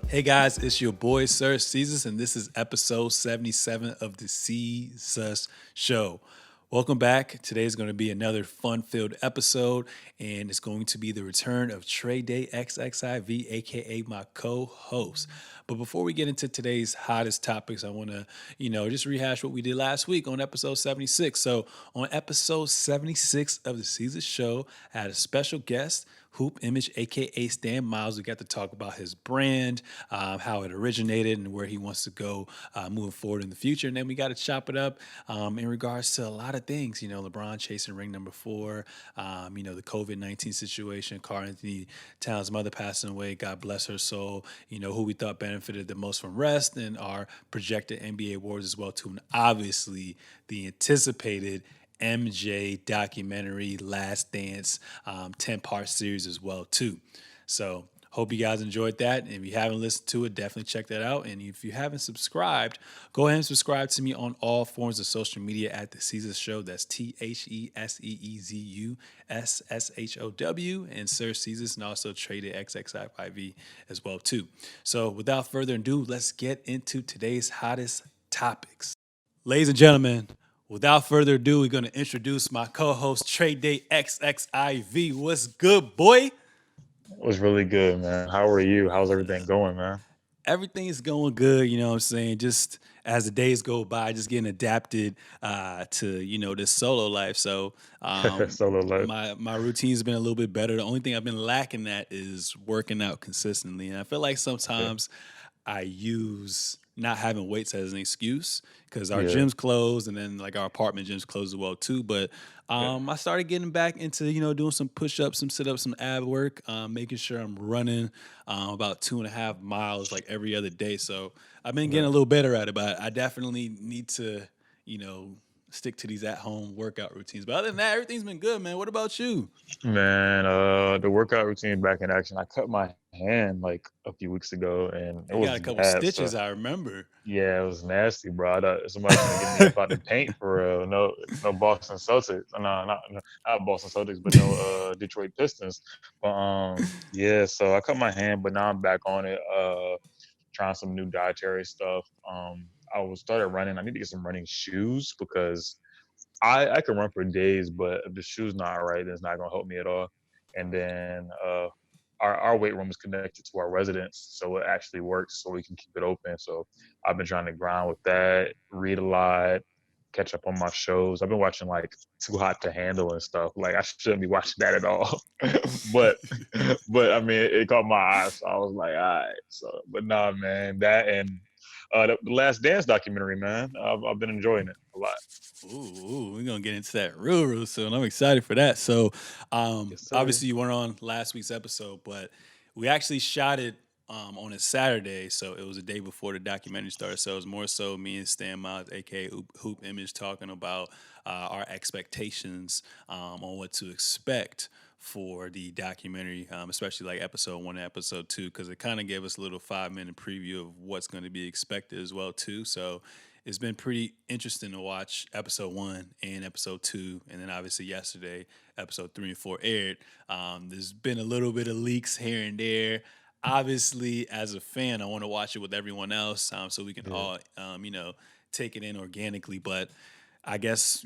Hey guys, it's your boy Sir Seezus, and this is episode 77 of the Seezus Show. Welcome back. Today is going to be another fun-filled episode, and it's going to be the return of Trey Day XXIV, aka my co-host. But before we get into today's hottest topics, I want to, just rehash what we did last week on episode 76. So on episode 76 of the Seezus Show, I had a special guest, Hoop Image, aka Stan Miles. We got to talk about his brand, how it originated, and where he wants to go moving forward in the future. And then we got to chop it up in regards to a lot of things. LeBron chasing ring number 4. The COVID-19 situation. Karl Anthony Towns' mother passing away. God bless her soul. Who we thought benefited the most from rest, and our projected NBA awards as well too. And obviously the anticipated MJ documentary, Last Dance, 10-part series as well too. So hope you guys enjoyed that. And if you haven't listened to it, definitely check that out. And if you haven't subscribed, go ahead and subscribe to me on all forms of social media at The Seezus Show. That's TheSeezusshow and Sir Seezus, and also Traded XXIV as well too. So without further ado, let's get into today's hottest topics. Ladies and gentlemen, without further ado, we're going to introduce my co-host, Trade Day XXIV. What's good, boy? It was really good, man. How are you? How's everything going, man? Everything's going good, you know what I'm saying? Just as the days go by, just getting adapted to, this solo life. So Solo life. my routine's been a little bit better. The only thing I've been lacking at is working out consistently. And I feel like Okay. sometimes I use not having weights as an excuse because our Yeah. gym's closed and then like our apartment gym's closed as well too. But Okay. I started getting back into doing some push-ups, some sit-ups, some ab work, making sure I'm running about 2.5 miles like every other day. So I've been getting Okay. a little better at it, but I definitely need to you know stick to these at-home workout routines. But other than that, everything's been good, man. What about you? Man, the workout routine back in action. I cut my hand like a few weeks ago and it You was got a couple bad. So stitches, I remember. yeah, it was nasty, bro. I thought somebody's trying to get me up out the paint for real. No, no Boston Celtics. No, not Boston Celtics, but no Detroit Pistons. But yeah. So I cut my hand, but now I'm back on it. Trying some new dietary stuff. I was started running. I need to get some running shoes because I can run for days, but if the shoe's not right, then it's not gonna help me at all. And then our weight room is connected to our residence, so it actually works, so we can keep it open. So I've been trying to grind with that, read a lot, catch up on my shows. I've been watching like Too Hot to Handle and stuff. Like I shouldn't be watching that at all, but but I mean it caught my eye, so I was like, all right. So but nah, man, that and the Last Dance documentary, man, I've been enjoying it a lot. We're gonna get into that real soon. I'm excited for that. So, Yes, sir. obviously you weren't on last week's episode, but we actually shot it on a Saturday, so it was a day before the documentary started. So it was more so me and Stan Miles, aka Hoop Image, talking about our expectations on what to expect for the documentary, especially like episode 1 and episode 2, because it kind of gave us a little 5-minute preview of what's going to be expected as well too. So it's been pretty interesting to watch episode 1 and episode 2, and then obviously yesterday episode 3 and 4 aired. There's been a little bit of leaks here and there. Obviously, as a fan, I want to watch it with everyone else, so we can Yeah. all take it in organically. But I guess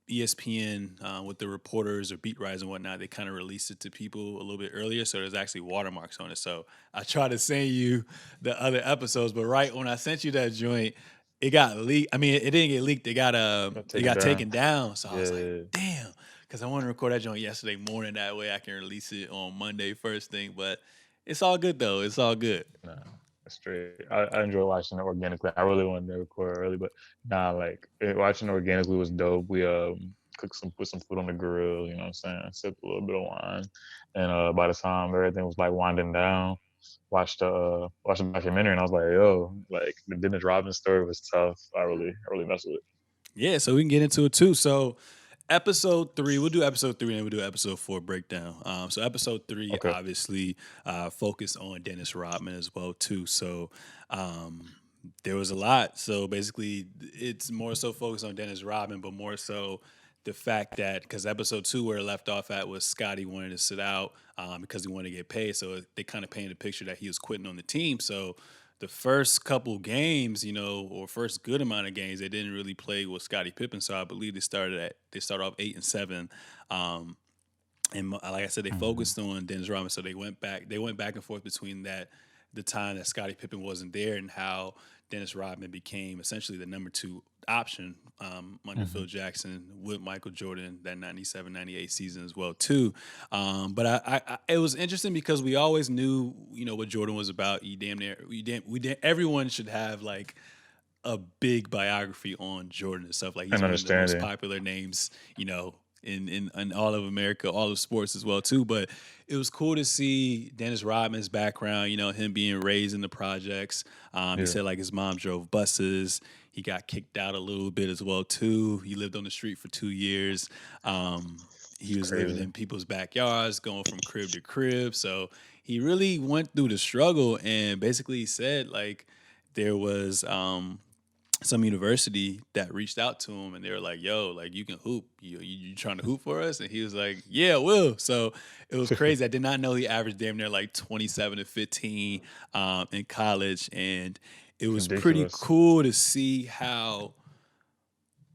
ESPN, with the reporters or beat writers and whatnot, they kind of released it to people a little bit earlier, so there's actually watermarks on it. So I tried to send you the other episodes, but right when I sent you that joint, it got leaked. I mean, it didn't get leaked. Gotta It take it got down. taken down. So I was like, Yeah. damn, because I wanted to record that joint yesterday morning. That way I can release it on Monday first thing. But it's all good though. It's all good. Nah, that's straight. I enjoy watching it organically. I really wanted to record early, but nah, like watching it organically was dope. We cooked some, put some food on the grill. You know what I'm saying? Sipped a little bit of wine, and by the time everything was like winding down, watched the documentary, and I was like, yo, like the Dennis Rodman story was tough. I really messed with it. Yeah, so we can get into it too. So episode 3, we'll do episode 3 and then we'll do episode 4 breakdown. So episode 3 Okay. obviously focused on Dennis Rodman as well too. So um, there was a lot. So basically, it's more so focused on Dennis Rodman, but more so the fact that because episode 2 where it left off at was Scotty wanted to sit out because he wanted to get paid, so they kind of painted a picture that he was quitting on the team. So the first couple games, or first good amount of games, they didn't really play with Scottie Pippen. So I believe they started off 8-7. And like I said, they Mm-hmm. focused on Dennis Rodman. So they went back and forth between the time that Scottie Pippen wasn't there and how Dennis Rodman became essentially the number 2 option under Mm-hmm. Phil Jackson with Michael Jordan that 97-98 season as well too. But it was interesting because we always knew what Jordan was about. You damn near everyone should have like a big biography on Jordan and stuff. Like he's And one of the most understanding. popular names, in all of America, all of sports as well too. But it was cool to see Dennis Rodman's background. Him being raised in the projects. He Yeah. said like his mom drove buses. He got kicked out a little bit as well too. He lived on the street for 2 years. He It's was living crazy. in people's backyards, going from crib to crib. So he really went through the struggle, and basically he said like there was some university that reached out to him and they were like, "Yo, like you can hoop. You trying to hoop for us?" And he was like, "Yeah, I will." So it was crazy. I did not know he averaged damn near like 27 to 15 in college, and it was pretty Ridiculous. cool to see how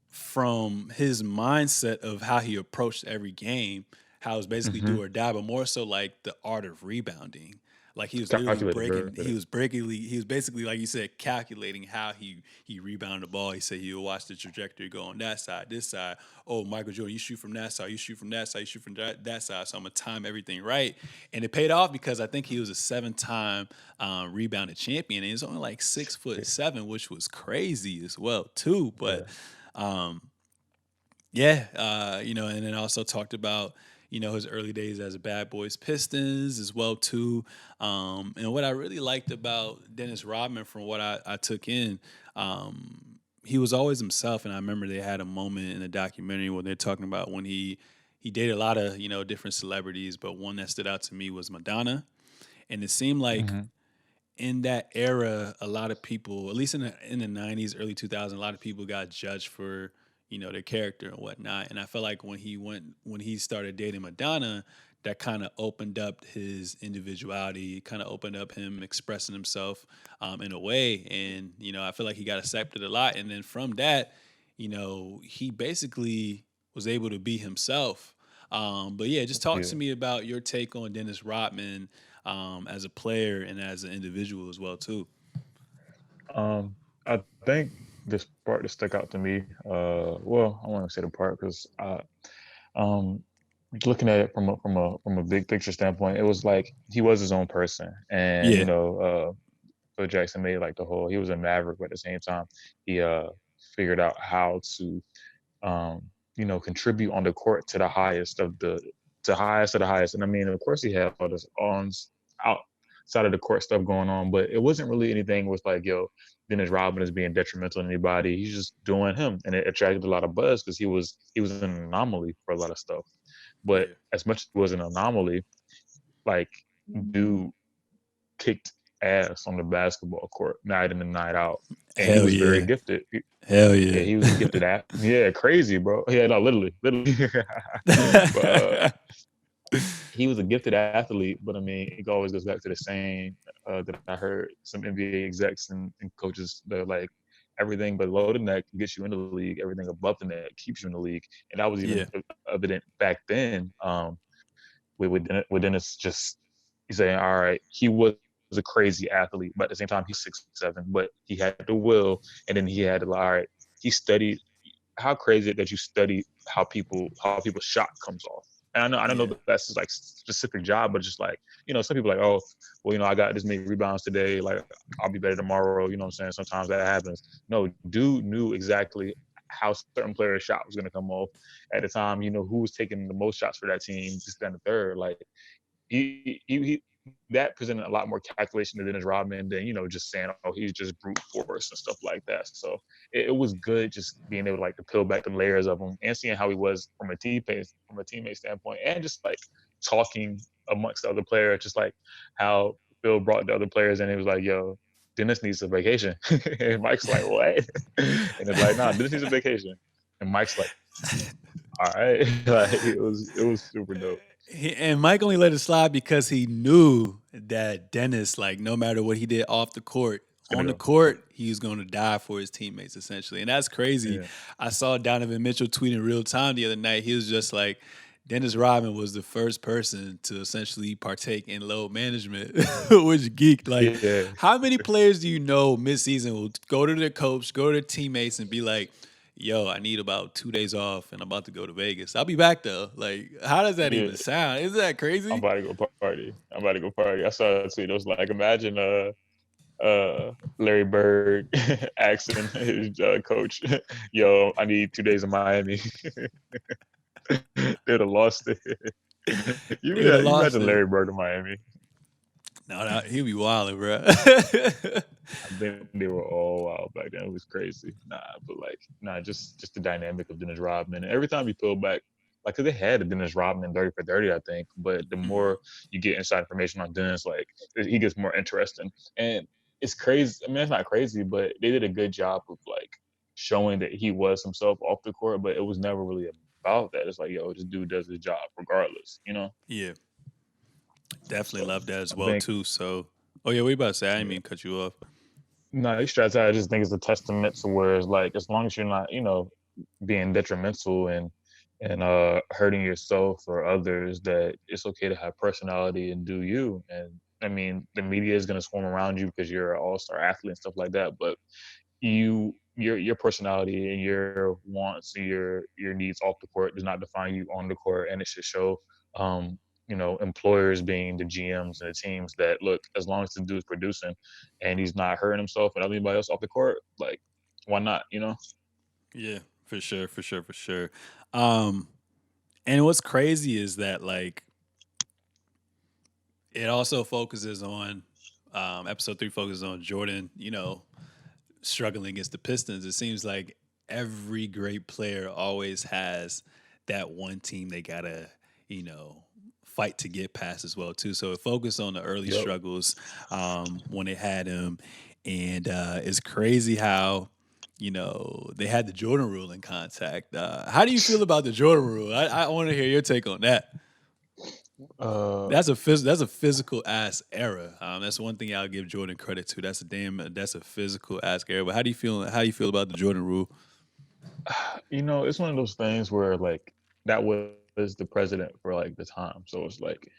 from his mindset of how he approached every game, how it was basically Mm-hmm. do or die, but more so like the art of rebounding. Like he was literally Calculated, breaking, bro. he was basically like you said, calculating how he rebounded the ball. He said he would watch the trajectory go on that side, this side. Oh, Michael Jordan, you shoot from that side, you shoot from that side, you shoot from that side. So I'm gonna time everything right, and it paid off because I think he was a 7-time rebounded champion, and he's only like 6'7", which was crazy as well too. But Yeah. um, yeah, and then also talked about his early days as a Bad Boys Pistons as well too. And what I really liked about Dennis Rodman, from what I took in, he was always himself. And I remember they had a moment in the documentary where they're talking about when he dated a lot of different celebrities, but one that stood out to me was Madonna. And it seemed like Mm-hmm. in that era, a lot of people, at least in the '90s, early 2000s, a lot of people got judged for their character and whatnot. And I felt like when he started dating Madonna, that kind of opened up his individuality, kind of opened up him expressing himself in a way. And I feel like he got accepted a lot. And then from that, he basically was able to be himself. But yeah, just talk Yeah. to me about your take on Dennis Rodman as a player and as an individual as well too. I think this part that stuck out to me, well, I want to say the part because um, looking at it from a big picture standpoint, it was like he was his own person, and Yeah, Phil Jackson made like the whole. He was a maverick, but at the same time, he figured out how to um, contribute on the court to the highest of the highest. And I mean, of course, he had all this on outside of the court stuff going on, but it wasn't really anything with like, yo, Dennis Rodman is being detrimental to anybody. He's just doing him, and it attracted a lot of buzz because he was an anomaly for a lot of stuff. But yeah, as much as he was an anomaly, like dude kicked ass on the basketball court night in and night out, and he hell was very yeah, gifted. hell Yeah, yeah. he was a gifted yeah, crazy, bro. Yeah, no, literally. But he was a gifted athlete. But I mean, it always goes back to the saying that I heard some NBA execs and coaches. They're like, everything below the neck gets you in the league. Everything above the neck keeps you in the league. And that was even Yeah, evident back then. With Dennis just he's saying, all right, he was a crazy athlete, but at the same time he's 6'7", but he had the will, and then he had to, all right, he studied. How crazy it that you study how people's shot comes off. And I don't know yeah, that that's his like specific job, but just like, some people like, oh, well, I got this many rebounds today, like I'll be better tomorrow. You know what I'm saying? Sometimes that happens. No, dude knew exactly how certain player's shot was going to come off at the time. Who was taking the most shots for that team, just then the third. Like he that presented a lot more calculation than Dennis Rodman than just saying, oh, he's just brute force and stuff like that. So it was good just being able to like to peel back the layers of him and seeing how he was from a teammate standpoint, and just like talking amongst the other players, just like how Phil brought the other players in. He was like, yo, Dennis needs a vacation. And Mike's like, what? And it's like, nah, Dennis needs a vacation. And Mike's like, all right, like it was super dope. And Mike only let it slide because he knew that Dennis, like, no matter what he did off the court, It's on gonna the go. court, he was going to die for his teammates, essentially. And that's crazy. Yeah, I saw Donovan Mitchell tweet in real time the other night. He was just like, Dennis Rodman was the first person to essentially partake in load management, which geeked. Like, yeah, how many players do you know midseason will go to their coach, go to their teammates, and be like, yo, I need about 2 days off and I'm about to go to Vegas. I'll be back though. Like, how does that yeah. even sound? Isn't that I'm crazy? about to go party. I'm about to go party. I saw a tweet. It was like, imagine Larry Bird asking his coach, "Yo, I need 2 days in Miami." They'd have lost it. They would have You lost imagine it. Larry Bird in Miami. No, no, he'll be wilding, bro. I think they were all wild back then. It was crazy. Nah, but like, nah, just the dynamic of Dennis Rodman. And every time you peel back, like, 'cause they had a Dennis Rodman 30 for 30, I think. But the Mhm. more you get inside information on Dennis, like, he gets more interesting. And it's crazy. I mean, it's not crazy, but they did a good job of like showing that he was himself off the court. But it was never really about that. It's like, yo, this dude does his job regardless. Yeah, definitely So love that as I well think, too. So, oh yeah, what you about to say? I didn't yeah. mean to cut you off. No, these strats I just think is a testament to where it's like, as long as you're not, being detrimental and hurting yourself or others, that it's okay to have personality and do you. And I mean, the media is gonna swarm around you because you're an all-star athlete and stuff like that. But your personality and your wants and your needs off the court does not define you on the court, and it should show. Um, employers being the GMs and the teams that look, as long as the dude's producing and he's not hurting himself and anybody else off the court, like, why not? Yeah, for sure, for sure, for sure. Um, and what's crazy is that like it also focuses on episode 3 focuses on Jordan, struggling against the Pistons. It seems like every great player always has that one team they gotta, you know, fight to get past as well too. So it focused on the early Yep. struggles when they had him, and it's crazy how they had the Jordan Rule in contact. How do you feel about the Jordan Rule? I want to hear your take on that. Uh, That's a physical ass era. That's one thing I'll give Jordan credit to. That's a physical ass era. But how do you feel about the Jordan rule? it's one of those things where like that was the president for like the time. So it's like,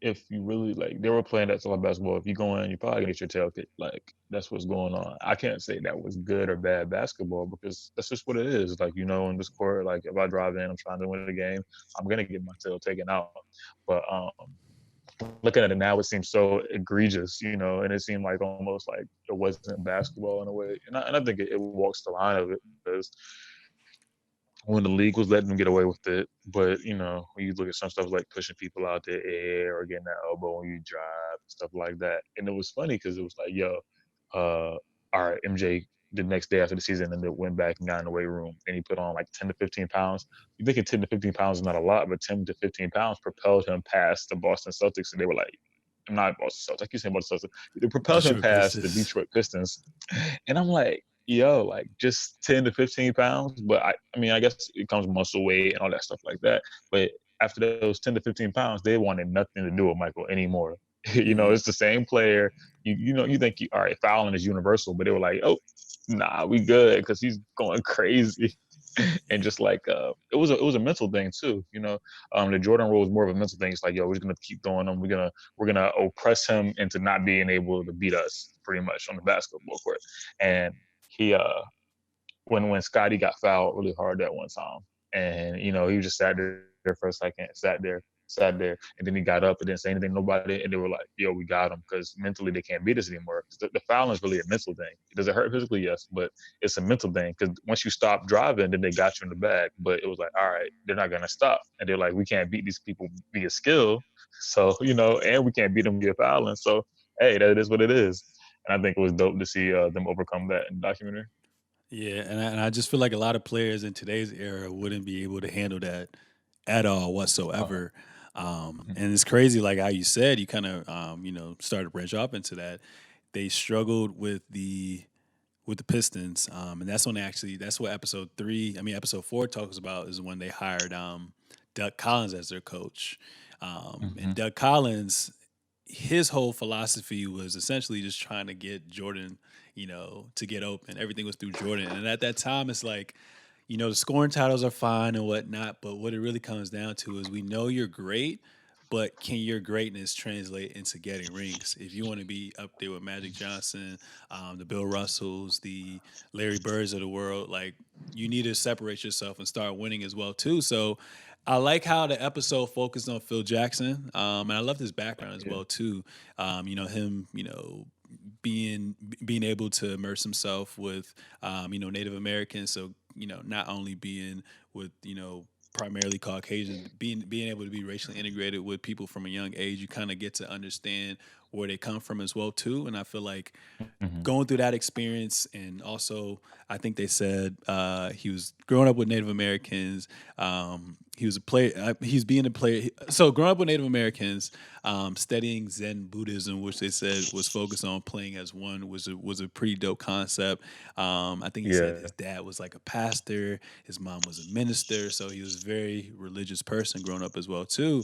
if you really like, they were playing that style of basketball. If you go in, you probably gonna get your tail kicked. Like, that's what's going on. I can't say that was good or bad basketball because that's just what it is. Like, in this court, like, if I drive in, I'm trying to win the game, I'm gonna get my tail taken out. But looking at it now, it seems so egregious, and it seemed like almost like it wasn't basketball in a way. And I think it walks the line of it because when the league was letting them get away with it. But when you look at some stuff like pushing people out the air or getting that elbow when you drive, stuff like that. And it was funny because it was like, yo, all right, MJ the next day after the season and then went back and got in the weight room and he put on like 10 to 15 pounds. You think 10 to 15 pounds is not a lot, but 10 to 15 pounds propelled him past the Boston Celtics. And they were like, not Boston Celtics, I keep saying Boston Celtics. It propelled him Detroit past the Pistons. Detroit Pistons. And I'm like, yo, like, just 10 to 15 pounds. But I mean, I guess it comes muscle weight and all that stuff like that. But after those 10 to 15 pounds, they wanted nothing to do with Michael anymore. Mhm. It's the same player. You think, all right, fouling is universal, but they were like, oh, nah, we good because he's going crazy. And just like, it was a mental thing too. The Jordan rule is more of a mental thing. It's like, yo, we're just gonna keep throwing him. We're gonna oppress him into not being able to beat us pretty much on the basketball court. And he when Scotty got fouled really hard that one time, and he just sat there for a second, sat there, and then he got up and didn't say anything to nobody, and they were like, "Yo, we got him," because mentally they can't beat us anymore. The fouling is really a mental thing. Does it hurt physically? Yes, but it's a mental thing because once you stop driving, then they got you in the bag. But it was like, all right, they're not gonna stop, and they're like, we can't beat these people via skill, so and we can't beat them via fouling. So hey, that is what it is. And I think it was dope to see them overcome that in the documentary. Yeah, and I just feel like a lot of players in today's era wouldn't be able to handle that at all Uh, whatsoever. And it's crazy, like how you said, you kind of started to branch off into that. They struggled with the with the Pistons, and that's when that's what episode 4 talks about is when they hired Doug Collins as their coach, and Hmm. Doug Collins, his whole philosophy was essentially just trying to get Jordan, to get open. Everything was through Jordan, and at that time, it's like, the scoring titles are fine and whatnot, but what it really comes down to is we know you're great, but can your greatness translate into getting rings? If you want to be up there with Magic Johnson, the Bill Russells, the Larry Birds of the world, like you need to separate yourself and start winning as well too. So I like how the episode focused on Phil Jackson, and I love his background as Yeah. well too. Him, being being able to immerse himself with Native Americans. So not only being with primarily Caucasian, being able to be racially integrated with people from a young age, you kind of get to understand where they come from as well too. And I feel like Hmm. going through that experience, and also I think they said he was growing up with Native Americans. He was a player. He's being a player. So growing up with Native Americans, studying Zen Buddhism, which they said was focused on playing as one, was a pretty dope concept. I think he said Yeah. his dad was like a pastor, his mom was a minister, so he was a very religious person growing up as well too.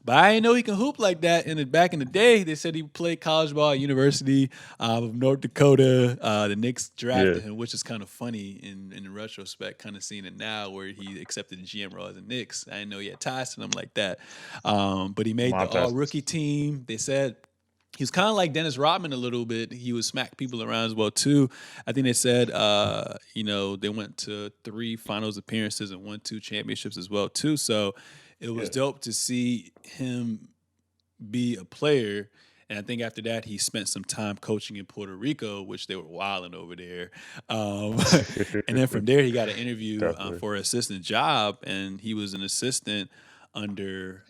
But I didn't know he can hoop like that. And back in the day, they said he played college ball at University of North Dakota. The Knicks Yeah. drafted him, which is kind of funny in retrospect, kind of seeing it now where he accepted the GM role as the Knicks. I didn't know he had ties to them like that. But he made the all Montez. rookie team. They said he was kind of like Dennis Rodman a little bit. He would smack people around as well too. I think they said, they went to 3 finals appearances and won 2 championships as well too. So it was Yeah. dope to see him be a player. And I think after that, he spent some time coaching in Puerto Rico, which they were wilding over there. Um, and then from there, he got an interview Definitely. for an assistant job, and he was an assistant under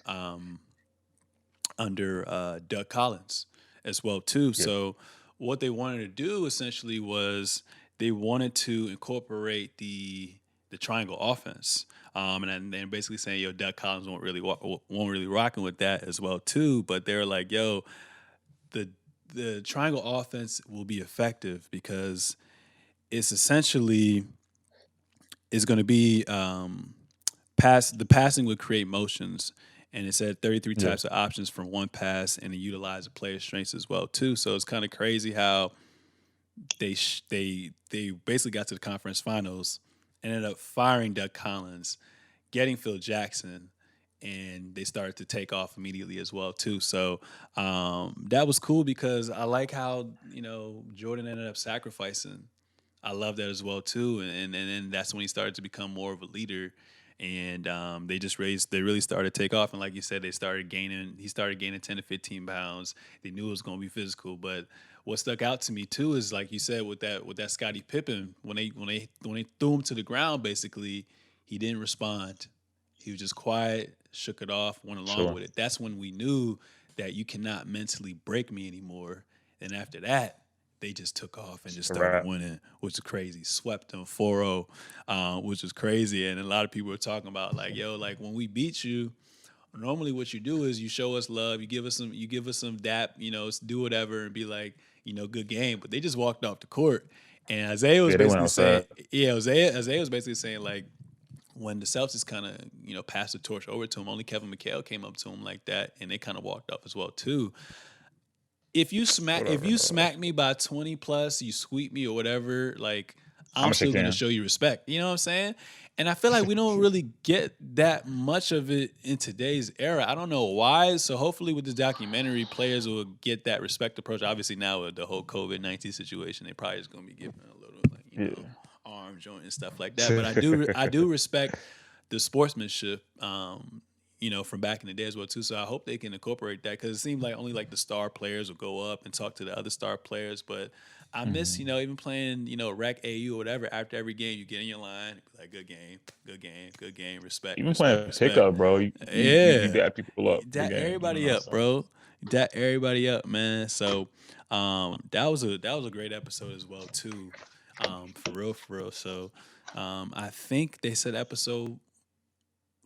Doug Collins as well too. Yeah. So what they wanted to do essentially was they wanted to incorporate the triangle offense. And then basically saying, yo, Doug Collins won't really rocking with that as well too. But they're like, yo, the the triangle offense will be effective because it's essentially is going to be the passing would create motions, and it said 33 Yeah. types of options from one pass, and it utilized the player's strengths as well too. So it's kind of crazy how they basically got to the conference finals, ended up firing Doug Collins, getting Phil Jackson, and they started to take off immediately as well too. So that was cool because I like how Jordan ended up sacrificing. I love that as well too, and then that's when he started to become more of a leader, and they really started to take off, and like you said, he started gaining 10 to 15 pounds. They knew it was going to be physical, but what stuck out to me too is like you said with that Scottie Pippen when they threw him to the ground, basically he didn't respond. He was just quiet, shook it off, went along Sure. with it. That's when we knew that you cannot mentally break me anymore. And after that, they just took off and just It's a started wrap. winning, which is crazy. Swept them 4-0, which was crazy. And a lot of people were talking about like, yo, like when we beat you, normally what you do is you show us love, you give us some dap, do whatever and be like, good game. But they just walked off the court. And Isaiah was Yeah, they went basically saying, outside. yeah, Isaiah was basically saying like when the Celtics kind of passed the torch over to him, only Kevin McHale came up to him like that, and they kind of walked off as well too. If Whatever. you smack me by 20 plus, you sweep me or whatever, like I'm I'm gonna still shake your gonna hand. show you respect. You know what I'm saying? And I feel like we don't really get that much of it in today's era. I don't know why. So hopefully with this documentary, players will get that respect approach. Obviously now with the whole COVID-19 situation, they probably just gonna be giving a little like, Yeah. arm joint and stuff like that. But I do respect the sportsmanship, from back in the day as well too. So I hope they can incorporate that because it seemed like only like the star players will go up and talk to the other star players. But I miss, Hmm. even playing, rec AU or whatever. After every game, you get in your line, be like good game, good game, good game, respect, Even respect, playing respect. pickup, bro. You Yeah, dap people up the that game. You know everybody what I'm up, saying? bro. That everybody up, man. So that was a great episode as well too. For real, for real. So I think they said episode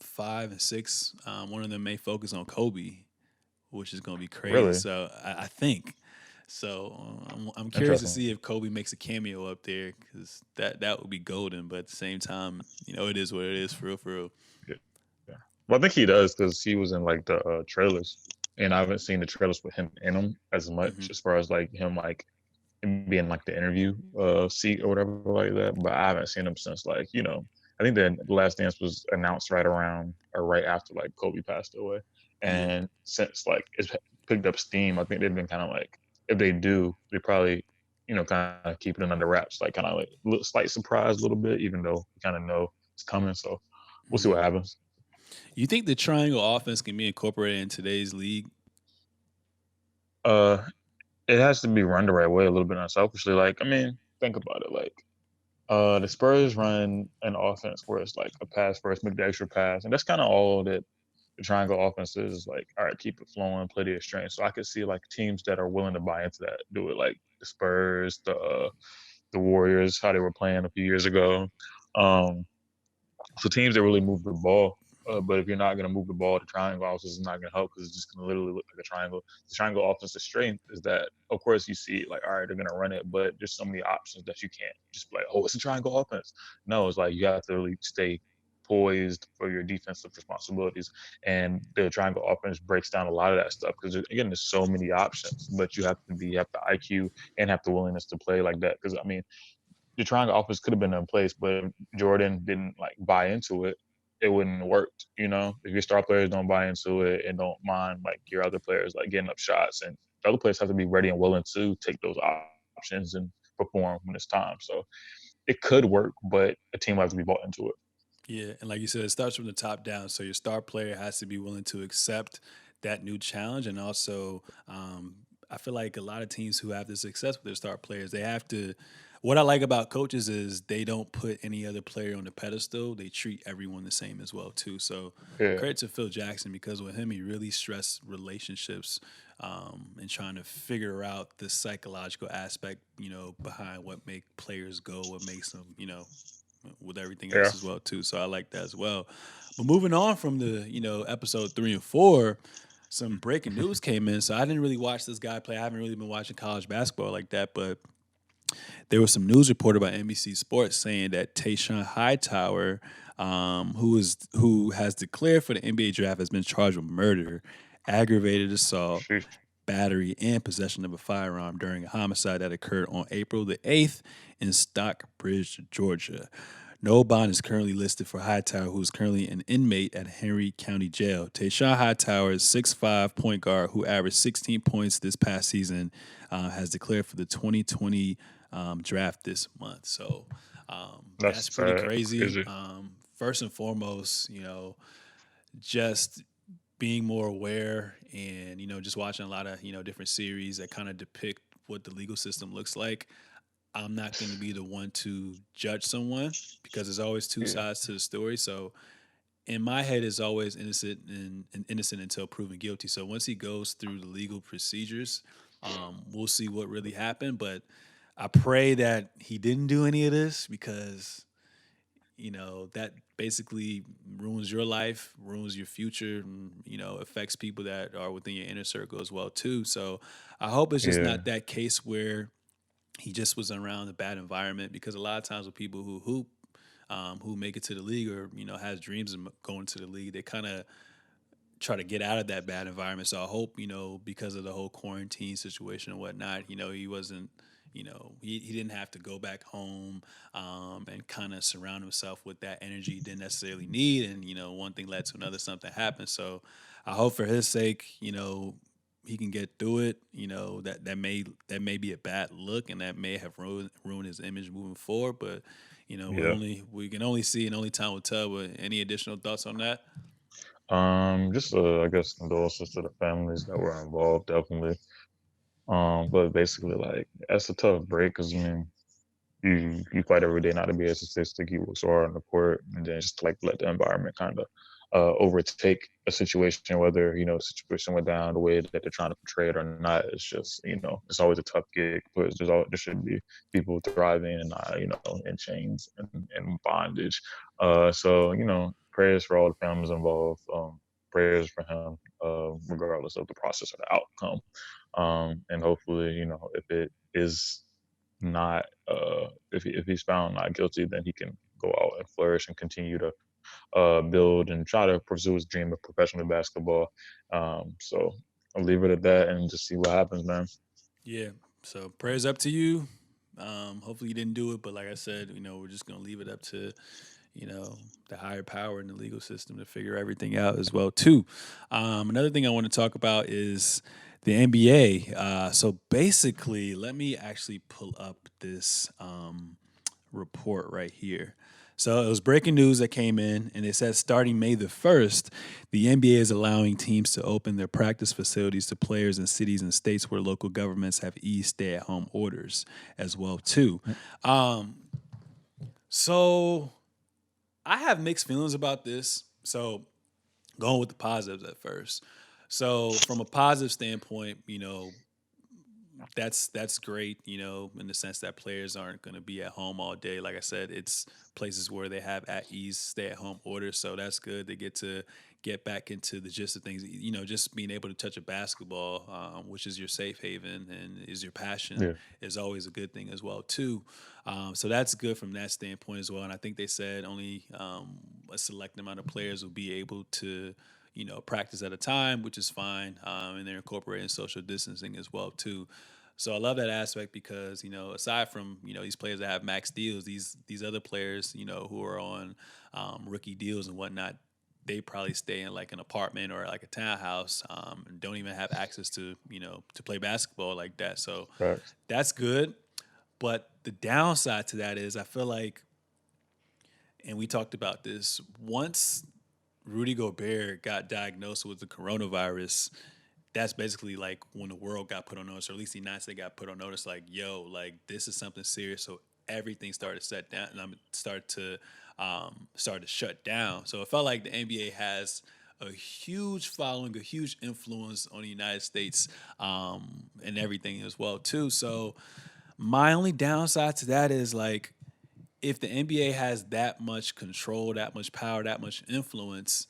5 and 6, one of them may focus on Kobe, which is gonna be crazy. Really? So I think So I'm curious to Interesting. see if Kobe makes a cameo up there because that would be golden. But at the same time, it is what it is for real, for real. Yeah. Well, I think he does because he was in like the trailers, and I haven't seen the trailers with him in them as much Hmm. as far as like him being like the interview seat or whatever like that. But I haven't seen him since I think the Last Dance was announced right around or right after like Kobe passed away, Yeah. and since like it's picked up steam, I think they've been kind of like if they do, they probably kind of keeping it under wraps, like kind of like slight surprise a little bit, even though we kind of know it's coming. So we'll see Hmm. what happens. You think the triangle offense can be incorporated in today's league? Uh, it has to be run the right way, a little bit unselfishly. Like, I mean, think about it. Like, the Spurs run an offense where it's like a pass first, make the extra pass, and that's kind of all that the triangle offense is. Like, all right, keep it flowing, play to your strengths. So I could see like teams that are willing to buy into that do it, like the Spurs, the Warriors, how they were playing a few years ago. Um, so teams that really move the ball. But if you're not going to move the ball, the triangle offense is not going to help because it's just going to literally look like a triangle. The triangle offense's strength is that, of course, you see like, all right, they're going to run it, but there's so many options that you can't just be like, oh, it's a triangle offense. No, it's like you have to really stay poised for your defensive responsibilities. And the triangle offense breaks down a lot of that stuff because, again, there's so many options, but you have the IQ and have the willingness to play like that. Because, I mean, the triangle offense could have been in place, but if Jordan didn't like buy into it, it wouldn't have worked. If your star players don't buy into it and don't mind like your other players like getting up shots, and the other players have to be ready and willing to take those options and perform when it's time. So it could work, but a team will have to be bought into it. Yeah, and like you said, it starts from the top down. So your star player has to be willing to accept that new challenge, and also, I feel like a lot of teams who have the success with their star players, they have to. What I like about coaches is they don't put any other player on the pedestal. They treat everyone the same as well too. So Yeah, credit to Phil Jackson because with him, he really stressed relationships and trying to figure out the psychological aspect, behind what make players go, what makes them, with everything yeah. else as well too. So I like that as well. But moving on from the episode 3 and 4, some breaking news came in. So I didn't really watch this guy play. I haven't really been watching college basketball like that, but there was some news reported by NBC Sports saying that Tayshaun Hightower, who has declared for the NBA draft, has been charged with murder, aggravated assault, Sheesh. battery, and possession of a firearm during a homicide that occurred on April the 8th in Stockbridge, Georgia. No bond is currently listed for Hightower, who is currently an inmate at Henry County Jail. Tayshaun Hightower is 6'5" point guard who averaged 16 points this past season, has declared for the 2020 draft this month. So that's That's pretty sad. That's crazy. crazy. First and foremost, just being more aware and just watching a lot of different series that kind of depict what the legal system looks like. I'm not going to be the one to judge someone because there's always two Yeah, sides to the story. So in my head, it's always innocent and innocent until proven guilty. So once he goes through the legal procedures, we'll see what really happened. But I pray that he didn't do any of this because that basically ruins your life, ruins your future, and affects people that are within your inner circle as well too. So I hope it's just yeah, not that case where he just was around a bad environment because a lot of times with people who hoop, who make it to the league or has dreams of going to the league, they kind of try to get out of that bad environment. So I hope because of the whole quarantine situation and whatnot, he wasn't. He didn't have to go back home and kind of surround himself with that energy he didn't necessarily need. And, one thing led to another, something happened. So I hope for his sake, he can get through it. That may be a bad look, and that may have ruined his image moving forward. But yeah. we can only see, and only time will tell. But any additional thoughts on that? Just I guess condolences to the families that were involved, definitely. But basically, like that's a tough break because I mean, you fight every day not to be a statistic. You work so hard on the court, and then just like let the environment kind of overtake a situation. Whether the situation went down the way that they're trying to portray it or not, it's just it's always a tough gig. But there should be people thriving and not in chains and bondage. So prayers for all the families involved. Prayers for him, regardless of the process or the outcome. And hopefully, if it is not, if he's found not guilty, then he can go out and flourish and continue to build and try to pursue his dream of professional basketball. So I'll leave it at that and just see what happens, man. Yeah. So prayers up to you. Hopefully you didn't do it, but like I said, we're just gonna leave it up to the higher power in the legal system to figure everything out as well too. Another thing I want to talk about is the NBA. So basically, let me actually pull up this report right here. So it was breaking news that came in, and it says starting May the 1st, the NBA is allowing teams to open their practice facilities to players in cities and states where local governments have eased stay-at-home orders as well too. Um, so I have mixed feelings about this. So going with the positives at first. So from a positive standpoint, that's great, in the sense that players aren't going to be at home all day. Like I said, it's places where they have at ease stay at home orders, so that's good. They get to get back into the gist of things. Just being able to touch a basketball, which is your safe haven and is your passion, Yeah, is always a good thing as well too. So that's good from that standpoint as well. And I think they said only a select amount of players will be able to practice at a time, which is fine. And they're incorporating social distancing as well too. So I love that aspect because aside from these players that have max deals, these other players who are on rookie deals and whatnot, they probably stay in like an apartment or like a townhouse, and don't even have access to to play basketball like that. So facts. that's good. But the downside to that is I feel like, and we talked about this, once Rudy Gobert got diagnosed with the coronavirus, that's basically like when the world got put on notice, or at least the United States got put on notice. Like, yo, like this is something serious. So everything started to set down, and I'm start to shut down. So it felt like the NBA has a huge following, a huge influence on the United States, and everything as well too. So my only downside to that is like if the NBA has that much control, that much power, that much influence,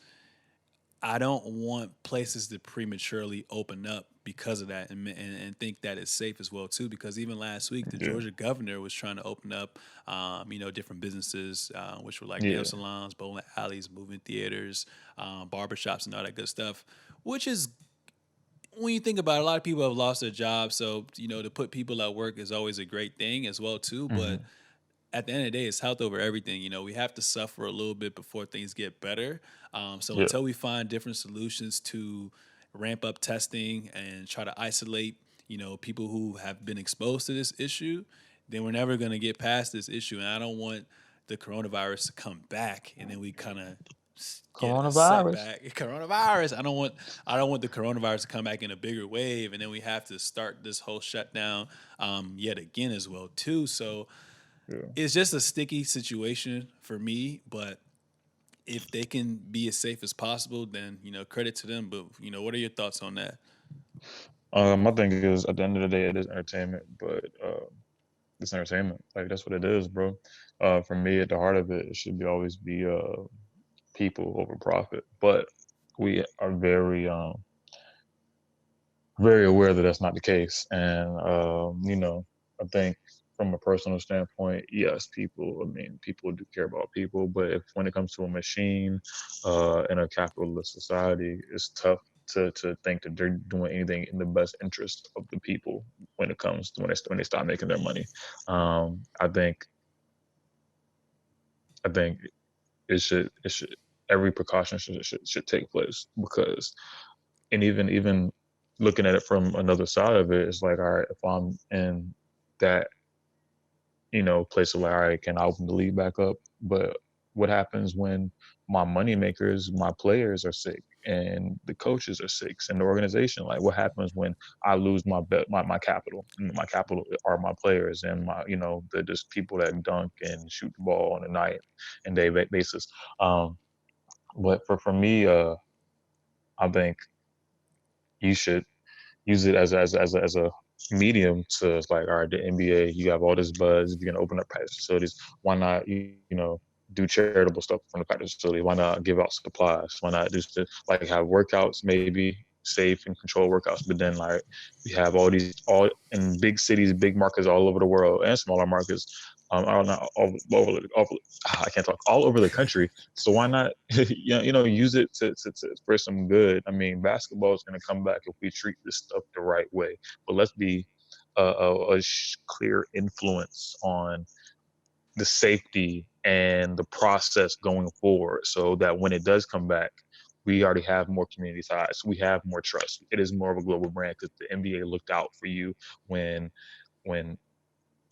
I don't want places to prematurely open up because of that, and think that it's safe as well too. Because even last week, the Yeah, Georgia governor was trying to open up, different businesses, which were like nail yeah, salons, bowling alleys, movie theaters, barbershops, and all that good stuff. Which is, when you think about it, a lot of people have lost their jobs, so to put people at work is always a great thing as well too. But hmm, at the end of the day, it's health over everything. We have to suffer a little bit before things get better. So yeah, until we find different solutions to ramp up testing and try to isolate, people who have been exposed to this issue, then we're never going to get past this issue. And I don't want the coronavirus to come back and then we kind of get a coronavirus. setback. Coronavirus. I don't want the coronavirus to come back in a bigger wave, and then we have to start this whole shutdown yet again as well too. So Yeah. it's just a sticky situation for me, but if they can be as safe as possible, then credit to them. But what are your thoughts on that? My thing is, at the end of the day, it is entertainment, but it's entertainment. Like that's what it is, bro. For me, at the heart of it, it should be always be people over profit. But we are very aware that that's not the case. And I think from a personal standpoint, yes, people. I mean, people do care about people, but if when it comes to a machine in a capitalist society, it's tough to think that they're doing anything in the best interest of the people when it comes to when they start making their money. I think it should every precaution should take place because and even looking at it from another side of it, it's like, all right, if I'm in that, place of like, all right, can I open the league back up? But what happens when my money makers, my players are sick and the coaches are sick and the organization? Like what happens when I lose my capital? And my capital are my players and my, the just people that dunk and shoot the ball on a night and day basis. Um, but for me, I think you should use it as a medium to like, all right, the NBA, you have all this buzz. If you're gonna open up practice facilities, why not, do charitable stuff from the practice facility? Why not give out supplies? Why not just like have workouts maybe safe and controlled workouts. But then like we have all these all in big cities, big markets all over the world and smaller markets. I don't know, I can't talk all over the country. So why not, use it for some good? I mean, basketball is going to come back if we treat this stuff the right way. But let's be a clear influence on the safety and the process going forward, so that when it does come back, we already have more community ties. We have more trust. It is more of a global brand because the NBA looked out for you when when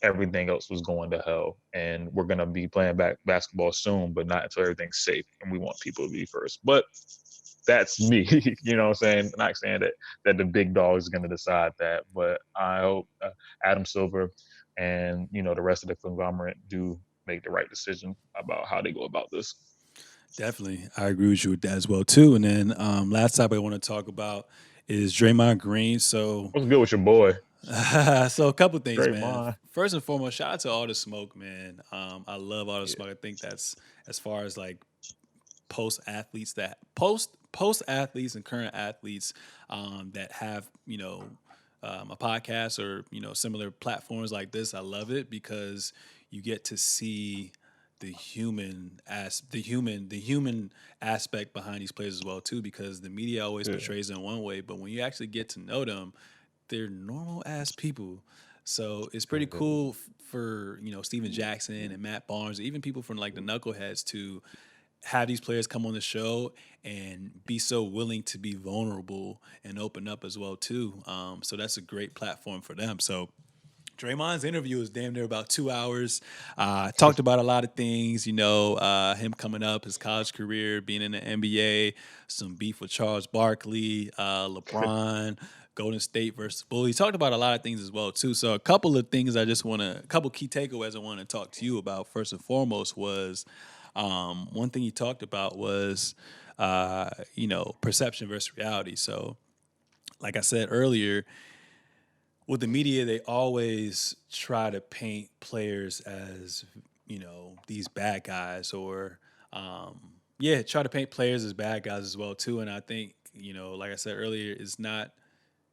everything else was going to hell. And we're gonna be playing back basketball soon, but not until everything's safe. And we want people to be first. But that's me. You know what I'm saying? Not saying that the big dog is gonna decide that, but I hope Adam Silver and the rest of the conglomerate do make the right decision about how they go about this. Definitely, I agree with you with that as well too. And then last topic I want to talk about is Draymond Green. So, What's good with your boy, so a couple things, man. Draymond? First and foremost, shout out to All the Smoke, man. I love All the Yeah, Smoke. I think that's as far as like post athletes and current athletes that have a podcast or similar platforms like this. I love it because you get to see the human aspect behind these players as well too, because the media always yeah, portrays them one way, but when you actually get to know them, they're normal ass people. So it's pretty yeah, cool for Steven Jackson and Matt Barnes, even people from like the knuckleheads, to have these players come on the show and be so willing to be vulnerable and open up as well too. So that's a great platform for them. So Draymond's interview was damn near about 2 hours. Talked about a lot of things, him coming up, his college career, being in the NBA, some beef with Charles Barkley, LeBron, Golden State versus Bulls. He talked about a lot of things as well too. So a couple of things a couple key takeaways I want to talk to you about. First and foremost was one thing he talked about was perception versus reality. So like I said earlier, with the media, they always try to paint players as these bad guys, or try to paint players as bad guys as well too. And I think like I said earlier, it's not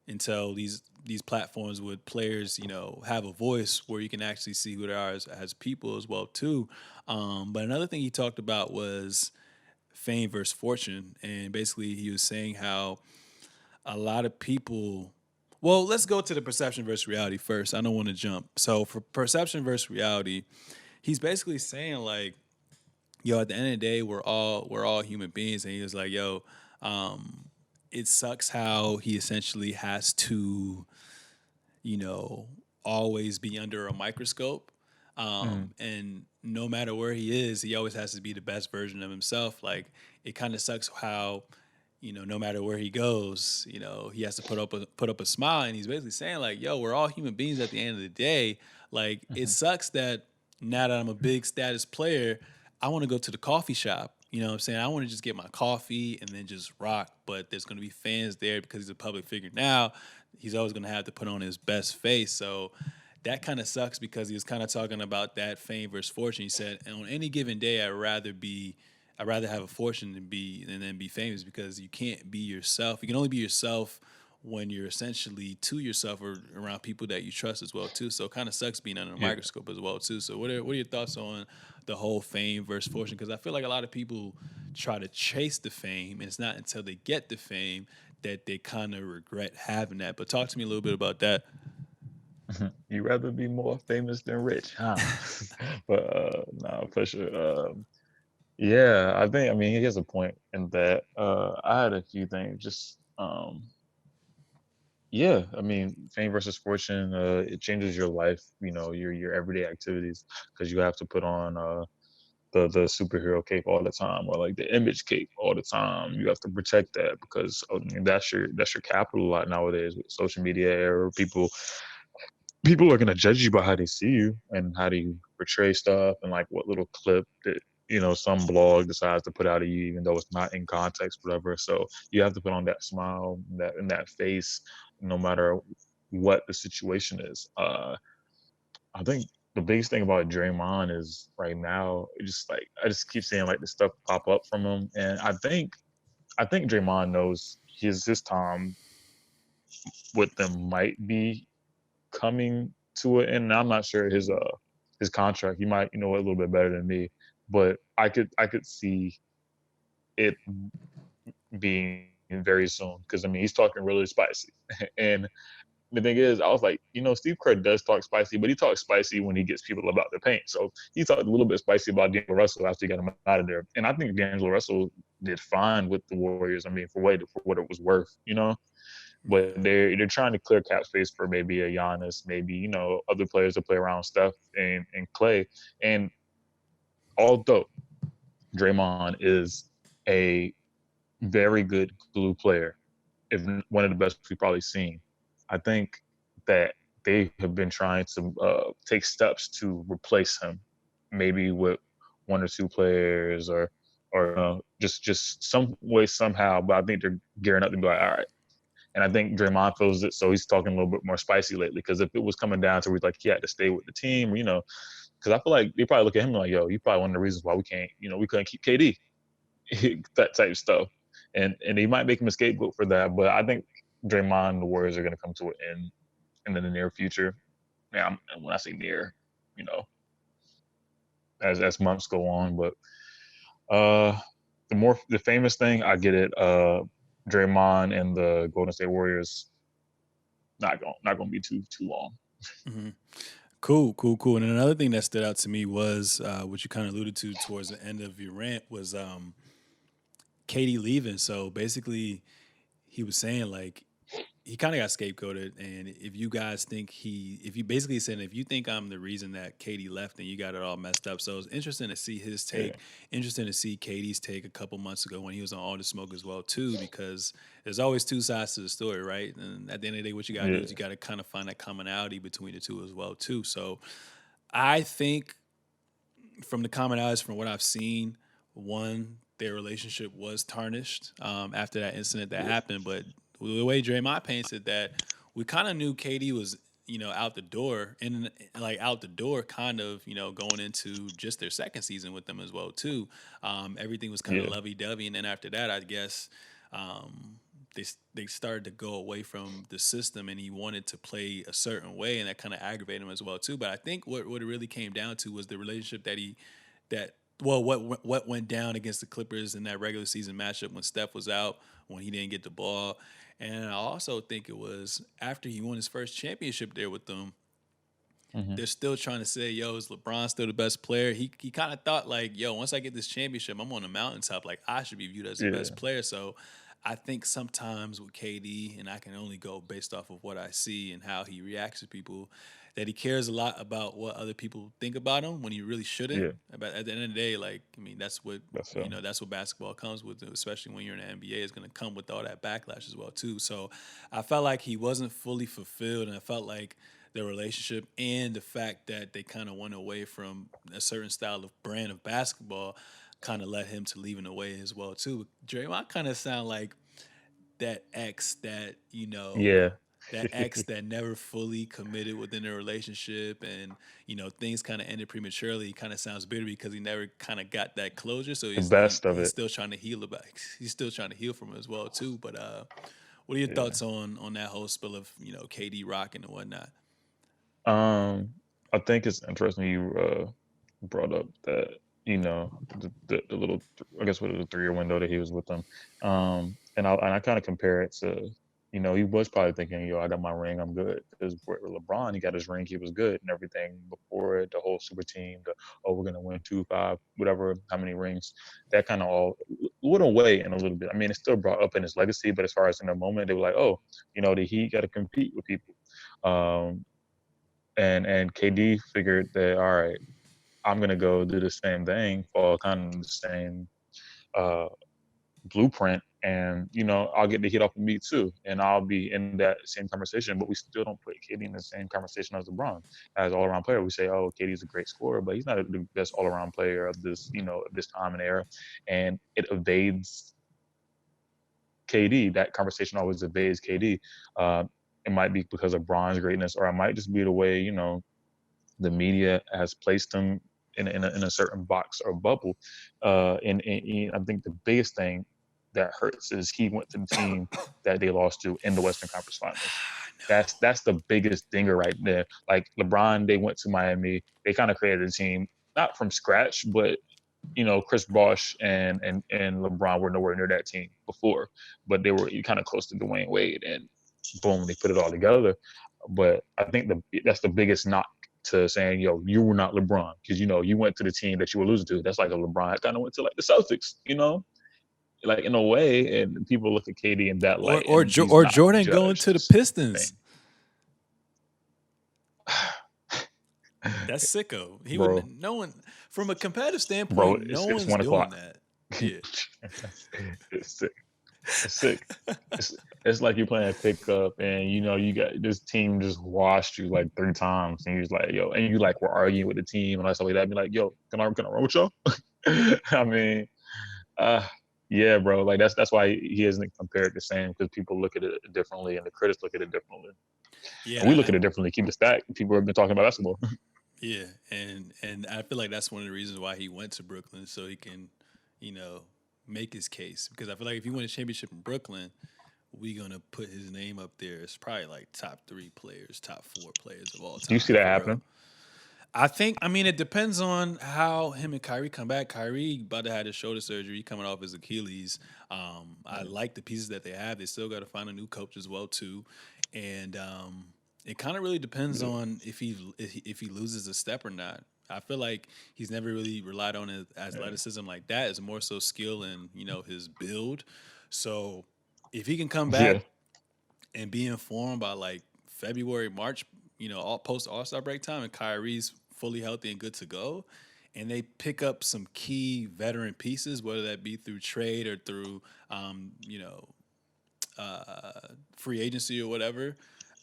until these platforms with players have a voice where you can actually see who they are as people as well too. But another thing he talked about was fame versus fortune, and basically he was saying how a lot of people. Well, let's go to the perception versus reality first. I don't want to jump. So for perception versus reality, he's basically saying like, yo, at the end of the day, we're all human beings, and he was like, yo, it sucks how he essentially has to, you know, always be under a microscope. mm, And no matter where he is, he always has to be the best version of himself. Like it kind of sucks how, no matter where he goes, he has to put up a smile. And he's basically saying like, yo, we're all human beings at the end of the day. Like it mhm, sucks that now that I'm a big status player, I want to go to the coffee shop. You know what I'm saying? I want to just get my coffee and then just rock, but there's going to be fans there because he's a public figure now. He's always going to have to put on his best face. So that kind of sucks because he was kind of talking about that fame versus fortune. He said, and on any given day, I'd rather have a fortune than then be famous, because you can't be yourself. You can only be yourself when you're essentially to yourself or around people that you trust as well too. So it kind of sucks being under a yeah, microscope as well too. So what are your thoughts on the whole fame versus fortune? Because I feel like a lot of people try to chase the fame, and it's not until they get the fame that they kind of regret having that. But talk to me a little bit about that. mhm. You rather be more famous than rich, huh? But no, for sure. Yeah, I mean he has a point in that. I had a few things. Just yeah, I mean fame versus fortune. It changes your life. Your everyday activities, because you have to put on the superhero cape all the time, or like the image cape all the time. You have to protect that because I mean, that's your capital a lot nowadays with social media era. People are gonna judge you by how they see you and how do you portray stuff, and like what little clip that some blog decides to put out of you, even though it's not in context, whatever. So you have to put on that smile, that face, no matter what the situation is. I think the biggest thing about Draymond is right now, it just like I just keep seeing like the stuff pop up from him, and I think I think Draymond knows his time with them might be coming to an end. I'm not sure his contract. He might a little bit better than me, but I could see it being very soon because I mean he's talking really spicy, and the thing is, I was like, Steve Kerr does talk spicy, but he talks spicy when he gets people about the paint. So he talked a little bit spicy about D'Angelo Russell after he got him out of there, and I think D'Angelo Russell did fine with the Warriors. I mean, for what it was worth. But Yeah. they're trying to clear cap space for maybe a Giannis, maybe other players to play around Steph and Clay. And although Draymond is a very good glue player, if one of the best we've probably seen, I think that they have been trying to take steps to replace him, maybe with one or two players or just some way somehow. But I think they're gearing up to be like, all right. And I think Draymond feels it, so he's talking a little bit more spicy lately. Because if it was coming down to where like he had to stay with the team, because I feel like they probably look at him like, "Yo, you probably one of the reasons why we can't, we couldn't keep KD," that type of stuff. And he might make him a scapegoat for that. But I think Draymond and the Warriors are going to come to an end in the near future. Yeah, and when I say near, you know, as months go on. But uh, the famous thing, I get it. Draymond and the Golden State Warriors not gonna be too long. Hmm. Cool, cool, cool. And another thing that stood out to me was what you kind of alluded to towards the end of your rant was Katie leaving. So basically, he was saying like he kind of got scapegoated. And if you guys think if you basically said if you think I'm the reason that Katie left, then you got it all messed up. So it's interesting to see his take. Yeah, Interesting to see Katie's take a couple months ago when he was on All the Smoke as well too, because there's always two sides to the story, right? And at the end of the day, what you got to do is you yeah, got to kind of find that commonality between the two as well too. So I think from the commonalities from what I've seen, one, their relationship was tarnished after that incident that happened. But the way Draymond paints it, that we kind of knew KD was, out the door and like out the door, kind of, going into just their second season with them as well too. Everything was kind of yeah, lovey dovey, and then after that, I guess. They started to go away from the system, and he wanted to play a certain way, and that kind of aggravated him as well too. But I think what it really came down to was the relationship that well what went down against the Clippers in that regular season matchup when Steph was out, when he didn't get the ball. And I also think it was after he won his first championship there with them, hmm, they're still trying to say, yo, is LeBron still the best player? He kind of thought like, yo, once I get this championship, I'm on the mountaintop. Like I should be viewed as the best yeah, player. So I think sometimes with KD, and I can only go based off of what I see and how he reacts to people, that he cares a lot about what other people think about him when he really shouldn't. yeah. But at the end of the day, like I mean, that's what That's that's what basketball comes with, especially when you're in the NBA. It's going to come with all that backlash as well too. So I felt like he wasn't fully fulfilled, and I felt like their relationship and the fact that they kind of went away from a certain style of brand of basketball kind of led him to leaving away as well too. Draymond kind of sound like that ex that yeah, that ex that never fully committed within a relationship, and things kind of ended prematurely. He kind of sounds bitter because he never kind of got that closure, so the best of he's it. still trying to heal about he's still trying to heal from it as well too. But what are your Yeah. thoughts on that whole spill of KD rocking and whatnot? I think it's interesting you brought up that the little I guess what was a 3 year window that he was with them, and I kind of compare it to he was probably thinking I got my ring, I'm good, because with LeBron he got his ring, he was good and everything before it, the whole super team, we're gonna win 2 5 whatever how many rings, that kind of all went away in a little bit. I mean, it still brought up in his legacy, but as far as in the moment they were like, oh, the Heat got to compete with people. um, and KD figured that all right, I'm gonna go do the same thing, follow kind of the same uh, blueprint, and I'll get the hit off of me too, and I'll be in that same conversation. But we still don't put KD in the same conversation as LeBron as all around player. We say, oh, KD's a great scorer, but he's not the best all around player of this of this time and era, and it evades KD. That conversation always evades KD. Uh, it might be because of Bron's greatness, or it might just be the way the media has placed him in a certain box or bubble. And I think the biggest thing that hurts is he went to the team that they lost to in the Western Conference Finals. No. That's the biggest dinger right there. Like LeBron, they went to Miami. They kind of created a team, not from scratch, but Chris Bosh and LeBron were nowhere near that team before, but they were kind of close to Dwayne Wade, and boom, they put it all together. But I think that's the biggest knock to saying, yo, you were not LeBron because you went to the team that you were losing to. That's like a LeBron kind of went to like the Celtics, like in a way, and people look at KD in that Or light, or and jo- he's or not Jordan going judged to the the same Pistons. That's sicko. He bro. would no one from a competitive Bro, standpoint. No it's one's 1 o'clock. doing that. Yeah. It's sick. It's sick. It's like you're playing pickup, and you got this team just washed you like 3 times, and you're just like, yo, and you like we're arguing with the team and stuff like that. Be like, yo, can I run with y'all? I mean, uh, yeah, bro. Like that's why he isn't compared the same because people look at it differently, and the critics look at it differently, and we Yeah, look at it differently. Keep it stacked. People have been talking about basketball. yeah, and I feel like that's one of the reasons why he went to Brooklyn so he can, you know, make his case. Because I feel like if he win a championship in Brooklyn, we gonna put his name up there. It's probably like top 3 players, top 4 players of all Do you see time that for real. happening? I mean, it depends on how him and Kyrie come back. Kyrie about to have his shoulder surgery, coming off his Achilles. I like the pieces that they have. They still got to find a new coach as well too, and it kind of really depends Yeah. on if he loses a step or not. I feel like he's never really relied on his athleticism like that. It's more so skill and his build. So if he can come Yeah. back and be informed by like February, March, all post All Star break time, and Kyrie's fully healthy and good to go, and they pick up some key veteran pieces, whether that be through trade or through, free agency or whatever,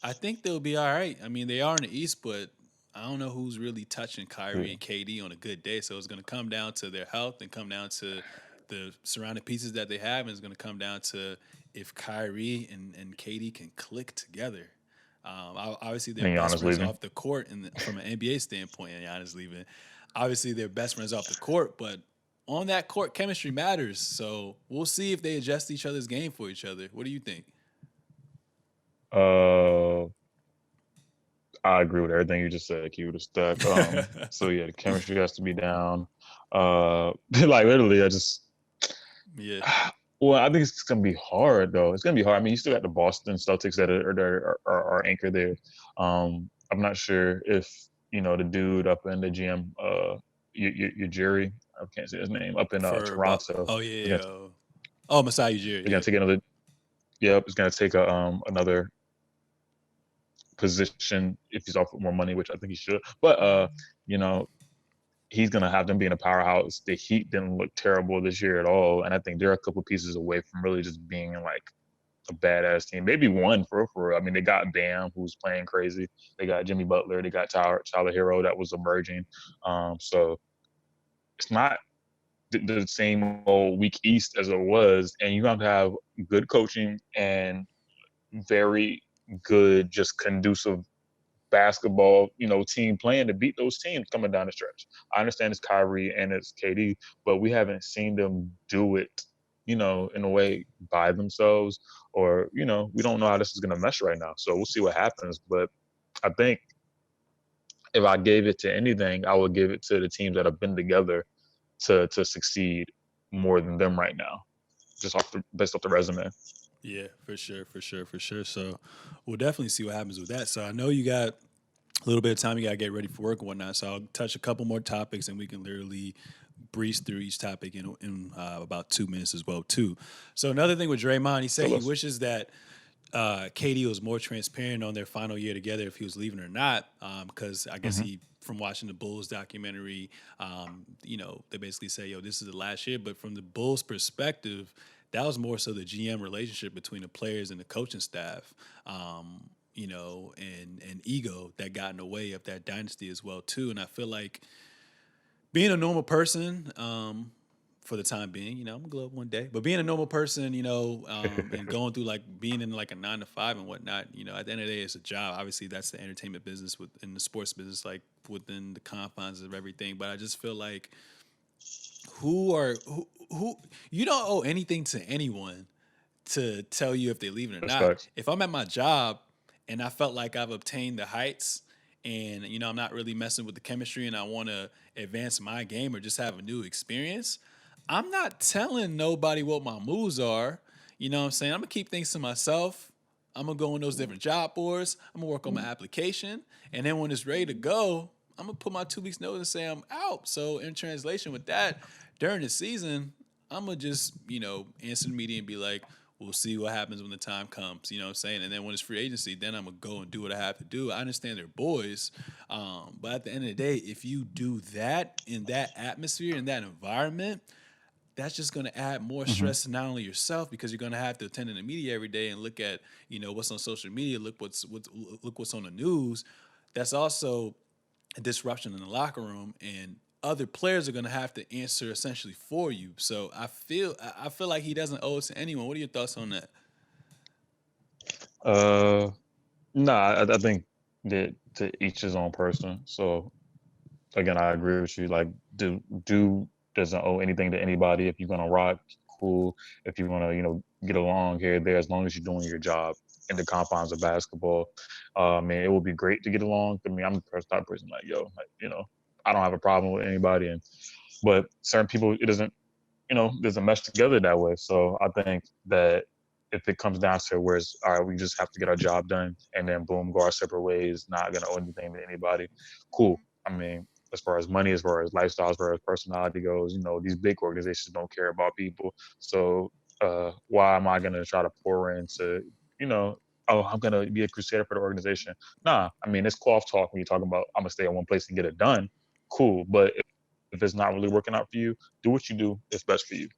I think they'll be all right. I mean, they are in the East, but I don't know who's really touching Kyrie Yeah. and KD on a good day. So it's going to come down to their health and come down to the surrounding pieces that they have. And it's going to come down to if Kyrie and KD can click together. Obviously, they're And best Giannis friends leaving. off the court, and from an NBA standpoint, and Giannis leaving. Obviously, they're best friends off the court, but on that court, chemistry matters. So we'll see if they adjust each other's game for each other. What do you think? Uh, I agree with everything you just said, Q to stack. So yeah, the chemistry has to be down. Like literally, I just Yeah, well, I think it's gonna be hard though. It's gonna be hard. I mean, you still got the Boston Celtics that are anchored there. I'm not sure if the dude up in the GM, your Jerry, I can't say his name, up in Toronto, oh is yeah, gonna yeah. Oh, Masai Ujiri, is gonna yeah. take another. Yep, is gonna take another position if he's offered more money, which I think he should. But you know, he's gonna have them being a powerhouse. The Heat didn't look terrible this year at all, and I think they're a couple pieces away from really just being like a badass team. Maybe one for. I mean, they got Bam, who's playing crazy. They got Jimmy Butler. They got Tyler Hero that was emerging. So it's not the same old weak East as it was, and you have to have good coaching and very good, just conducive basketball, team playing to beat those teams coming down the stretch. I understand it's Kyrie and it's KD, but we haven't seen them do it, in a way by themselves, or we don't know how this is going to mesh right now. So we'll see what happens. But I think if I gave it to anything, I would give it to the teams that have been together to succeed more than them right now, just based off the resume. Yeah, for sure, for sure, for sure. So we'll definitely see what happens with that. So I know you got a little bit of time. You got to get ready for work and whatnot. So I'll touch a couple more topics, and we can literally breeze through each topic in about 2 minutes as well too. So another thing with Draymond, he said Tell he us. wishes that KD was more transparent on their final year together if he was leaving or not. Because I guess Hmm. he, from watching the Bulls documentary, they basically say, "Yo, this is the last year." But from the Bulls' perspective, that was more so the GM relationship between the players and the coaching staff. And ego that got in the way of that dynasty as well too. And I feel like being a normal person, for the time being, I'm gonna glow up one day. But being a normal person, and going through like being in like a 9 to 5 and whatnot, at the end of the day, it's a job. Obviously, that's the entertainment business in the sports business, like within the confines of everything. But I just feel like who are who who you don't owe anything to anyone to tell you if they're leaving or That's not. facts. If I'm at my job and I felt like I've obtained the heights and I'm not really messing with the chemistry and I want to advance my game or just have a new experience, I'm not telling nobody what my moves are. You know what I'm saying? I'm gonna keep things to myself. I'm gonna go on those different job boards. I'm gonna work on my application, and then when it's ready to go, I'm gonna put my 2 weeks notice and say I'm out. So in translation with that, during the season, I'm gonna just answer the media and be like, we'll see what happens when the time comes. You know what I'm saying? And then when it's free agency, then I'm gonna go and do what I have to do. I understand they're boys, but at the end of the day, if you do that in that atmosphere, in that environment, that's just going to add more Hmm. stress to not only yourself because you're going to have to attend in the media every day and look at what's on social media, look what's on the news. That's also a disruption in the locker room, and other players are going to have to answer essentially for you. So I feel like he doesn't owe it to anyone. What are your thoughts on that? Uh, nah, I think that to each his own person. So again, I agree with you. Like, do doesn't owe anything to anybody. If you're gonna rock, cool. If you wanna, get along here, there, as long as you're doing your job in the confines of basketball, man, it would be great to get along. I mean, I'm the type of person like, yo, like, I don't have a problem with anybody, but certain people, it doesn't, doesn't mesh together that way. So I think that if it comes down to where it's all right, we just have to get our job done, and then boom, go our separate ways, not gonna owe anything to anybody. Cool. I mean, as far as money, as far as lifestyle, as far as personality goes, these big organizations don't care about people. So why am I gonna try to pour into, you know, oh, I'm gonna be a crusader for the organization? Nah, I mean, it's cloth talk when you're talking about I'm gonna stay at one place and get it done. Cool, but if it's not really working out for you, do what you do. It's best for you.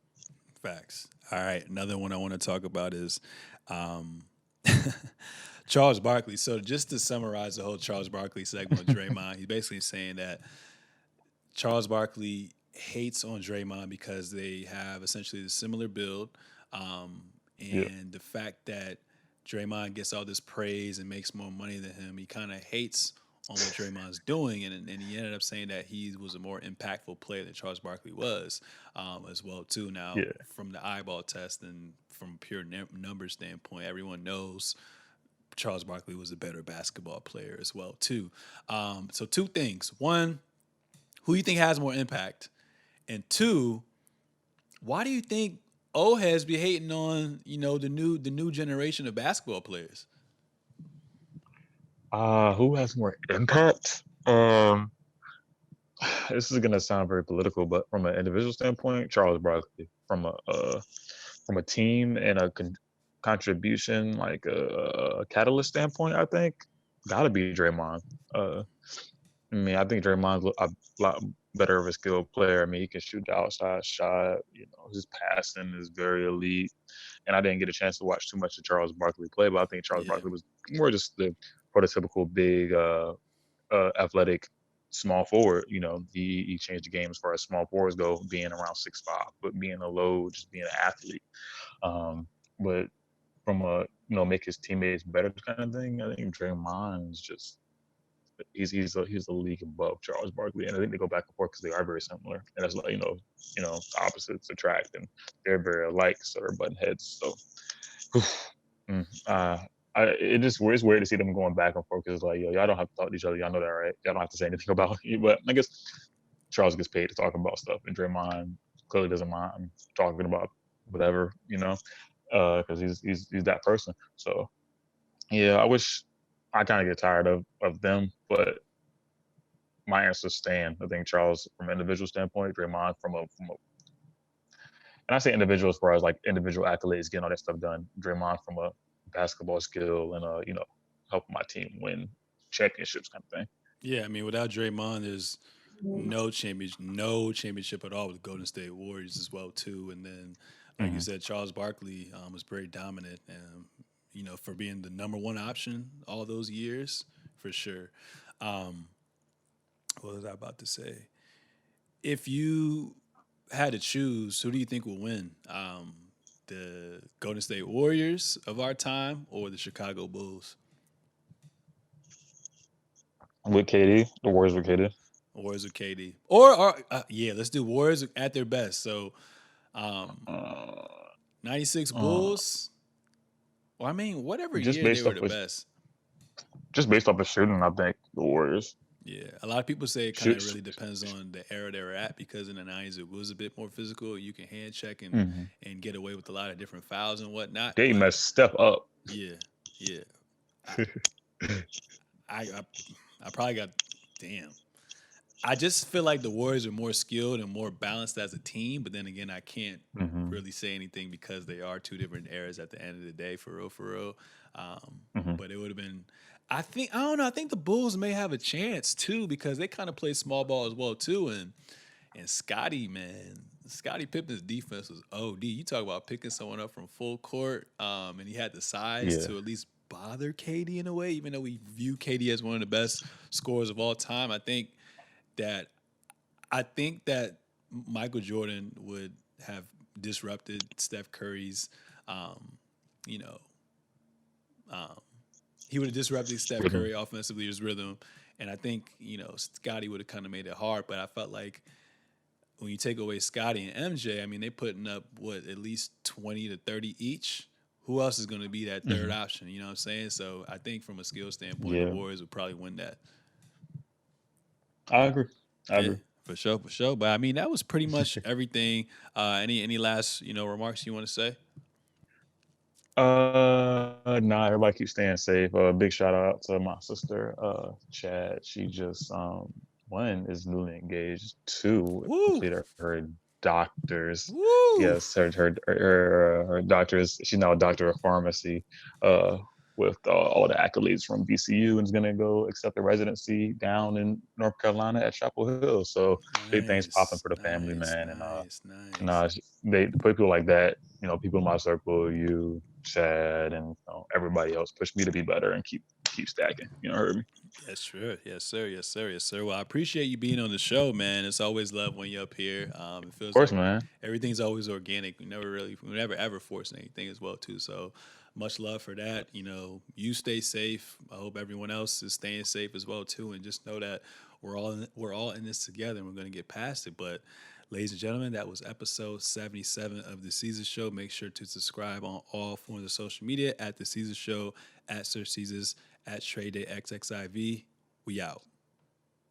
Facts. All right. Another one I want to talk about is um, Charles Barkley. So just to summarize the whole Charles Barkley segment with Draymond, he's basically saying that Charles Barkley hates on Draymond because they have essentially the similar build, um, Yeah. and the fact that Draymond gets all this praise and makes more money than him, he kind of hates on what Draymond's doing, and he ended up saying that he was a more impactful player than Charles Barkley was, as well too. Now, Yeah. from the eyeball test and from pure numbers standpoint, everyone knows Charles Barkley was a better basketball player as well too. So two things: one, who you think has more impact? And two, why do you think old heads be hating on the new generation of basketball players? Who has more impact? This is gonna sound very political, but from an individual standpoint, Charles Barkley. From a team and a contribution, like a catalyst standpoint, I think gotta be Draymond. Uh, I mean, I think Draymond's a lot better of a skilled player. I mean, he can shoot the outside shot. His passing is very elite. And I didn't get a chance to watch too much of Charles Barkley play, but I think Charles Yeah. Barkley was more just the prototypical big, athletic small forward. He changed the game as far as small forwards go, being around 6'5", but being a low, just being an athlete. But from a make his teammates better kind of thing, I think Draymond's just he's a league above Charles Barkley, and I think they go back and forth because they are very similar, and that's like opposites attract, and they're very alike, so they're button heads. So, mm, uh, it's weird to see them going back and forth because like, yo, y'all don't have to talk to each other. Y'all know that, right? Y'all don't have to say anything about it. But I guess Charles gets paid to talk about stuff, and Draymond clearly doesn't mind talking about whatever, because he's that person. So yeah, I wish I kind of get tired of them, but my answer stand. I think Charles from an individual standpoint, Draymond and I say individual as far as like individual accolades, getting all that stuff done. Draymond from a basketball skill and helping my team win championships kind of thing. Yeah, I mean, without Draymond, there's no championship at all with the Golden State Warriors as well too. And then, like you Hmm. said, Charles Barkley was very dominant, for being the number one option all those years, for sure. Um, what was I about to say? If you had to choose, who do you think will win? The Golden State Warriors of our time or the Chicago Bulls? With KD, the Warriors with KD. Warriors with KD. Or yeah, let's do Warriors at their best. So Um, Uh, 96 uh, Bulls. Well, I mean, whatever just year they based were off the of best. shooting, I think the Warriors Yeah, a lot of people say it kind of shoot. really depends on the era they were at because in the 90s it was a bit more physical. You can hand check Mhm. and get away with a lot of different fouls and whatnot. They But messed step up. yeah, yeah, I I I, I probably got damn. I just feel like the Warriors are more skilled and more balanced as a team. But then again, I can't Hmm. really say anything because they are two different eras at the end of the day, for real, for real. Hmm. But it would have been. I don't know. I think the Bulls may have a chance too because they kind of play small ball as well too. And Scotty, man, Scotty Pippen's defense was OD. You talk about picking someone up from full court, and he had the size Yeah. to at least bother KD in a way, even though we view KD as one of the best scorers of all time. That I think that Michael Jordan would have disrupted Steph Curry's, um, you know, um, he would have disrupted Steph Rhythm. Curry offensively, his rhythm, and I think Scotty would have kind of made it hard. But I felt like when you take away Scotty and MJ, I mean, they putting up what at least 20 to 30 each. Who else is going to be that third Hmm. option? You know what I'm saying? So I think from a skill standpoint, the Yeah, Warriors would probably win that. I agree. I Yeah, agree. for sure, for sure. But I mean, that was pretty much everything. Any last remarks you want to say? Nah, everybody keeps staying safe. Big shout out to my sister, Chad. She just one is newly engaged, two Woo, completed her doctors. woo. Yes, her doctors. She's now a doctor of pharmacy. Uh, with all the accolades from BCU, and is gonna go accept a residency down in North Carolina at Chapel Hill. So big things popping Nice, for the family, nice, man. And nice, nice. nah, they put people like that, people in my circle, you, Chad, and everybody else push me to be better and keep stacking. Heard me? Yes, sure. Yes, sir. Yes, sir. Yes, sir. Well, I appreciate you being on the show, man. It's always love when you're up here. It Of feels course, like man. everything's always organic. We never ever force anything as well, too. So much love for that. You stay safe. I hope everyone else is staying safe as well, too. And just know that we're all in this together and we're going to get past it. But ladies and gentlemen, that was episode 77 of the Seezus Show. Make sure to subscribe on all forms of social media at the Seezus Show, at Sir Seezus, at Trade Day XXIV. We out.